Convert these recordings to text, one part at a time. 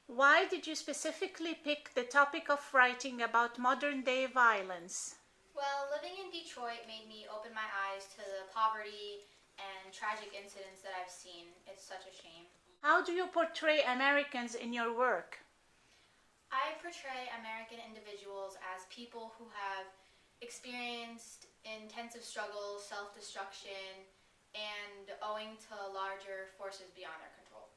Why did you specifically pick the topic of writing about modern-day violence? Well, living in Detroit made me open my eyes to the poverty and tragic incidents that I've seen. It's such a shame. How do you portray Americans in your work? I portray American individuals as people who have experienced intensive struggles, self-destruction, and owing to larger forces beyond their control.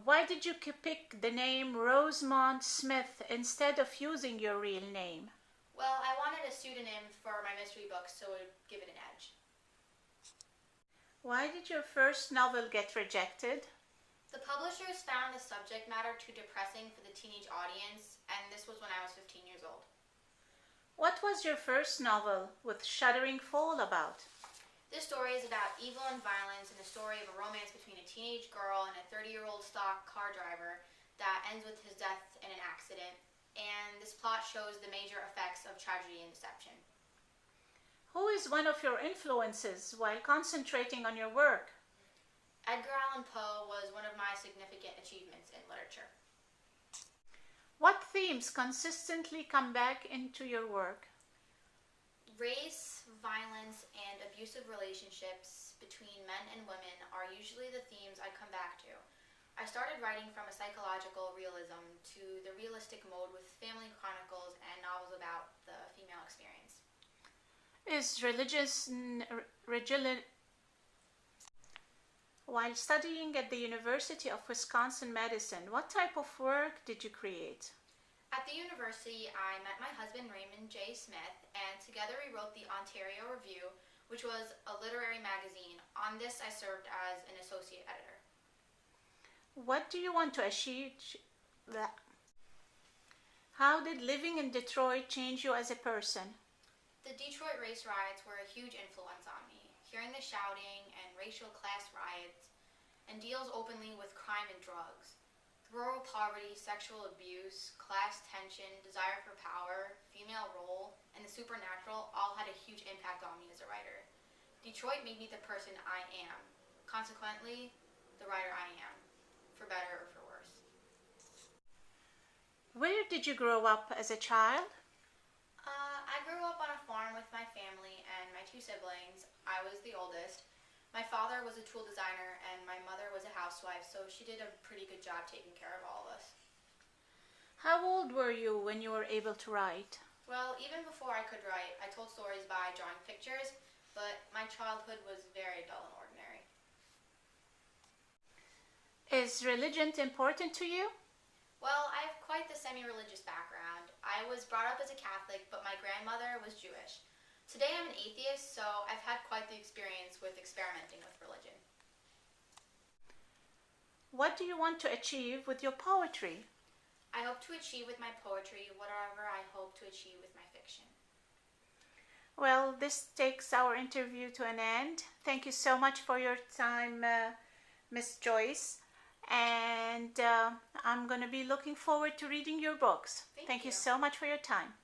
Why did you pick the name Rosemont Smith instead of using your real name? Well, I wanted a pseudonym for my mystery books so it would give it an edge. Why did your first novel get rejected? The publishers found the subject matter too depressing for the teenage audience, and this was when I was 15 years old. What was your first novel with Shuddering Fall about? This story is about evil and violence and the story of a romance between a teenage girl and a 30-year-old stock car driver that ends with his death in an accident, and this plot shows the major effects of tragedy and deception. Who is one of your influences while concentrating on your work? Edgar Allan Poe was one of my significant achievements in literature. What themes consistently come back into your work? Race, violence, and abusive relationships between men and women are usually the themes I come back to. I started writing from a psychological realism to the realistic mode with family chronicles and novels about the female experience. While studying at the University of Wisconsin-Madison, what type of work did you create? At the university, I met my husband Raymond J. Smith, and together we wrote the Ontario Review, which was a literary magazine. On this, I served as an associate editor. What do you want to achieve? How did living in Detroit change you as a person? The Detroit race riots were a huge influence on me. Hearing the shouting and racial class riots, and deals openly with crime and drugs. Rural poverty, sexual abuse, class tension, desire for power, female role, and the supernatural all had a huge impact on me as a writer. Detroit made me the person I am. Consequently, the writer I am, for better or for worse. Where did you grow up as a child? I grew up on a farm with my family and my two siblings. I was the oldest. My father was a tool designer and my mother was a housewife, so she did a pretty good job taking care of all of us. How old were you when you were able to write? Well, even before I could write, I told stories by drawing pictures, but my childhood was very dull and ordinary. Is religion important to you? Well, I have quite the semi-religious background. I was brought up as a Catholic, but my grandmother was Jewish. Today I'm an atheist, so I've had quite the experience with experimenting with religion. What do you want to achieve with your poetry? I hope to achieve with my poetry whatever I hope to achieve with my fiction. Well, this takes our interview to an end. Thank you so much for your time, Miss Joyce. And I'm going to be looking forward to reading your books. Thank you so much for your time.